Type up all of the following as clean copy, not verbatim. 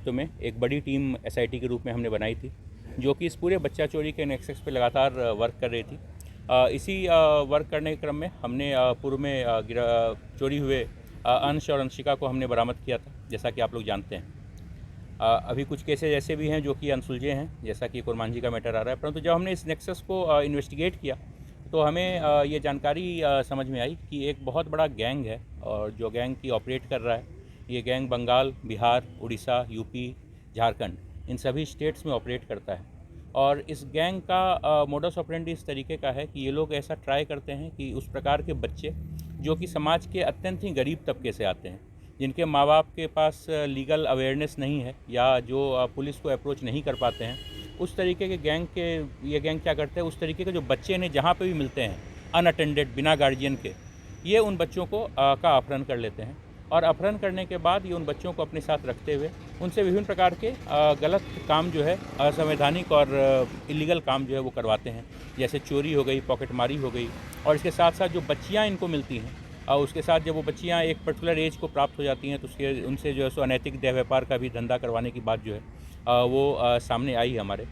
तो में एक बड़ी टीम एसआईटी के रूप में हमने बनाई थी, जो कि इस पूरे बच्चा चोरी के नेक्सस पे लगातार वर्क कर रही थी। इसी वर्क करने के क्रम में हमने पूर्व में चोरी हुए अंश और अंशिका को हमने बरामद किया था, जैसा कि आप लोग जानते हैं। अभी कुछ केसेज ऐसे भी हैं जो कि अनसुलझे हैं, जैसा कि कुरमांझी का मैटर आ रहा है, परंतु जब हमने इस नेक्सस को इन्वेस्टिगेट किया तो हमें ये जानकारी समझ में आई कि एक बहुत बड़ा गैंग है, और जो गैंग की ऑपरेट कर रहा है, ये गैंग बंगाल, बिहार, उड़ीसा, यूपी, झारखंड, इन सभी स्टेट्स में ऑपरेट करता है। और इस गैंग का मोडस ऑपरेंडी इस तरीके का है कि ये लोग ऐसा ट्राई करते हैं कि उस प्रकार के बच्चे जो कि समाज के अत्यंत ही गरीब तबके से आते हैं, जिनके माँ बाप के पास लीगल अवेयरनेस नहीं है, या जो पुलिस को अप्रोच नहीं कर पाते हैं, उस तरीके के ये गैंग क्या करते हैं, उस तरीके के जो बच्चे ने जहाँ पे भी मिलते हैं अनअटेंडेड, बिना गार्जियन के, ये उन बच्चों को का अपहरण कर लेते हैं। और अपहरण करने के बाद ये उन बच्चों को अपने साथ रखते हुए उनसे विभिन्न प्रकार के गलत काम जो है, असंवैधानिक और इलीगल काम जो है वो करवाते हैं, जैसे चोरी हो गई, पॉकेटमारी हो गई। और इसके साथ साथ जो बच्चियाँ इनको मिलती हैं, उसके साथ जब वो बच्चियाँ एक पर्टिकुलर एज को प्राप्त हो जाती हैं, तो उसके उनसे जो है सो अनैतिक देह व्यापार का भी धंधा करवाने की बात जो है वो सामने आई है हमारे।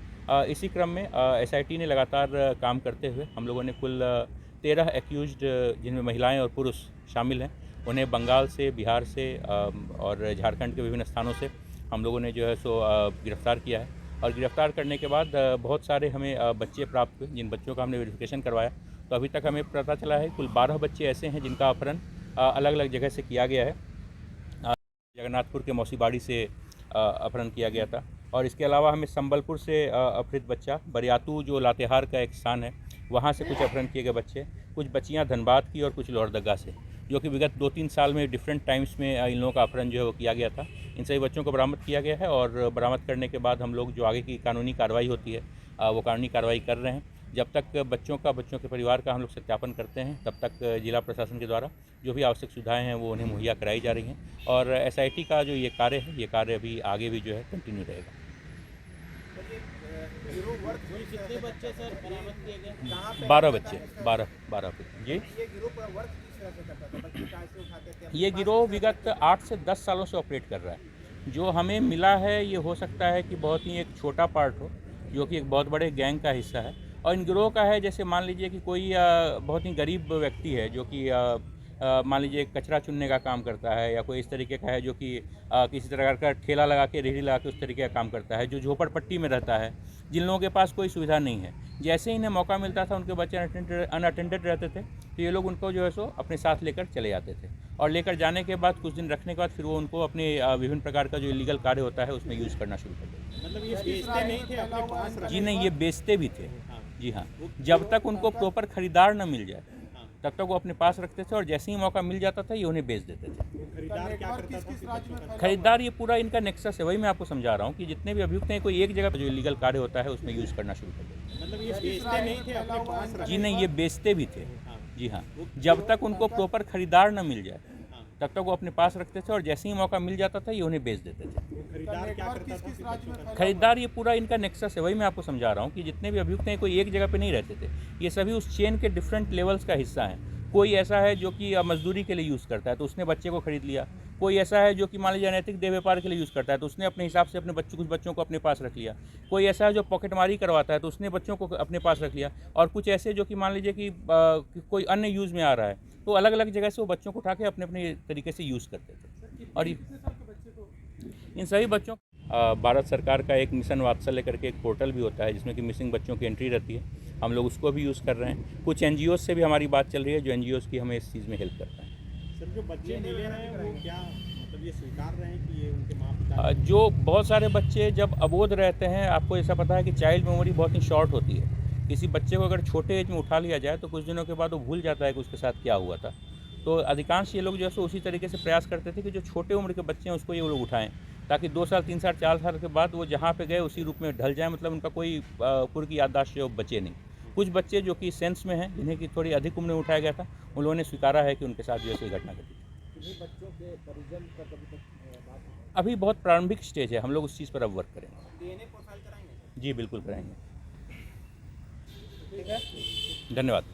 इसी क्रम में एसआईटी ने लगातार काम करते हुए हम लोगों ने कुल 13 एक्यूज्ड, जिनमें महिलाएं और पुरुष शामिल हैं, उन्हें बंगाल से, बिहार से और झारखंड के विभिन्न स्थानों से हम लोगों ने जो है सो गिरफ़्तार किया है। और गिरफ़्तार करने के बाद बहुत सारे हमें बच्चे प्राप्त हुए, जिन बच्चों का हमने वेरिफिकेशन करवाया, तो अभी तक हमें पता चला है कुल 12 बच्चे ऐसे हैं जिनका अपहरण अलग अलग जगह से किया गया है। जगन्नाथपुर के मौसीबाड़ी से अपहरण किया गया था, और इसके अलावा हमें संबलपुर से अपहृत बच्चा, बरियातू जो लातेहार का एक स्थान है, वहाँ से कुछ अपहरण किए गए बच्चे, कुछ बच्चियाँ धनबाद की और कुछ लोहरदगा से, जो कि विगत 2-3 साल में डिफरेंट टाइम्स में इन लोगों का अपहरण जो है वो किया गया था। इन सभी बच्चों को बरामद किया गया है, और बरामद करने के बाद हम लोग जो आगे की कानूनी कार्रवाई होती है वो कानूनी कार्रवाई कर रहे हैं। जब तक बच्चों के परिवार का हम लोग सत्यापन करते हैं, तब तक जिला प्रशासन के द्वारा जो भी आवश्यक सुविधाएं हैं वो उन्हें मुहैया कराई जा रही हैं। और एसआईटी का जो ये कार्य है, ये कार्य अभी आगे भी जो है कंटिन्यू रहेगा। कितने बच्चे सर बरामद किए गए? 12 बच्चे, 12 जी। ये गिरोह विगत 8 से 10 सालों से ऑपरेट कर रहा है। जो हमें मिला है ये हो सकता है कि बहुत ही एक छोटा पार्ट हो, जो कि एक बहुत बड़े गैंग का हिस्सा है। और इन गिरोह का है, जैसे मान लीजिए कि कोई बहुत ही गरीब व्यक्ति है, जो कि मान लीजिए कचरा चुनने का काम करता है, या कोई इस तरीके का है जो कि किसी तरह का ठेला लगा के, रेहड़ी लगा के उस तरीके का काम करता है, जो झोपड़पट्टी में रहता है, जिन लोगों के पास कोई सुविधा नहीं है। जैसे ही इन्हें मौका मिलता था, उनके बच्चे अनअटेंडेड रहते थे, तो ये लोग उनको जो है सो अपने साथ लेकर चले जाते थे, और लेकर जाने के बाद कुछ दिन रखने के बाद फिर वो उनको अपने विभिन्न प्रकार का जो इलीगल कार्य होता है उसमें यूज़ करना शुरू कर देते। मतलब ये बेचते नहीं थे, अपने पास रखते? जी नहीं, ये बेचते भी थे। जी हाँ, जब तक उनको प्रॉपर खरीदार न मिल जाए तब तक वो अपने पास रखते थे, और जैसे ही मौका मिल जाता था ये उन्हें बेच देते थे। खरीदार क्या करता था? खरीदार ये पूरा इनका नेक्सस है, वही मैं आपको समझा रहा हूँ कि जितने भी अभियुक्त हैं, कोई एक जगह पर जो इलीगल कार्य होता है उसमें यूज़ करना शुरू कर देते। मतलब ये बेचते नहीं थे, अपने पास रखते? जी नहीं, ये बेचते भी थे। जी हाँ, जब तक उनको प्रॉपर खरीदार न मिल जाए तब तक वो अपने पास रखते थे, और जैसे ही मौका मिल जाता था ये उन्हें बेच देते थे। खरीदार क्या करता था? खरीदार ये पूरा इनका नेक्सस है, वही मैं आपको समझा रहा हूँ कि जितने भी अभियुक्त हैं, कोई एक जगह पे नहीं रहते थे, ये सभी उस चेन के डिफरेंट लेवल्स का हिस्सा हैं। कोई ऐसा है जो कि मजदूरी के लिए यूज़ करता है, तो उसने बच्चे को खरीद लिया। कोई ऐसा है जो कि मान लीजिए अनैतिक देह व्यापार के लिए यूज़ करता है, तो उसने अपने हिसाब से अपने कुछ बच्चों को अपने पास रख लिया। कोई ऐसा है जो पॉकेटमारी करवाता है, तो उसने बच्चों को अपने पास रख लिया। और कुछ ऐसे जो कि मान लीजिए कि कोई अन्य यूज़ में आ रहा है, तो अलग अलग जगह से वो बच्चों को उठा के अपने अपने तरीके से यूज़ करते थे। और इन सभी बच्चों भारत सरकार का एक मिशन वात्सल्य करके एक पोर्टल भी होता है, जिसमें कि मिसिंग बच्चों की एंट्री रहती है, हम लोग उसको भी यूज़ कर रहे हैं। कुछ एनजीओज़ से भी हमारी बात चल रही है, जो एनजीओज़ की हमें इस चीज़ में हेल्प करता है। सर, जो बच्चे मिले हैं वो क्या मतलब ये स्वीकार रहे हैं कि ये उनके माँ पिता? जो बहुत सारे बच्चे जब अबोध रहते हैं, आपको ऐसा पता है कि चाइल्ड मेमोरी बहुत ही शॉर्ट होती है। किसी बच्चे को अगर छोटे एज में उठा लिया जाए तो कुछ दिनों के बाद वो भूल जाता है कि उसके साथ क्या हुआ था। तो अधिकांश ये लोग जो है सो उसी तरीके से प्रयास करते थे कि जो छोटे उम्र के बच्चे हैं उसको ये लोग उठाएं, ताकि 2 साल, 3 साल, 4 साल के बाद वो जहाँ पे गए उसी रूप में ढल जाए, मतलब उनका कोई पूर्व की याददाश्त जो बचे नहीं। कुछ बच्चे जो कि सेंस में हैं, जिन्हें कि थोड़ी अधिक उम्र में उठाया गया था, उन लोगों ने स्वीकारा है कि उनके साथ जो है घटना घटी थी। बच्चों के परिजन का कभी तक बात? अभी बहुत प्रारंभिक स्टेज है, हम लोग उस चीज़ पर अब वर्क करेंगे। डीएनए प्रोफाइल कराएंगे? जी बिल्कुल कराएंगे। ठीक है, धन्यवाद।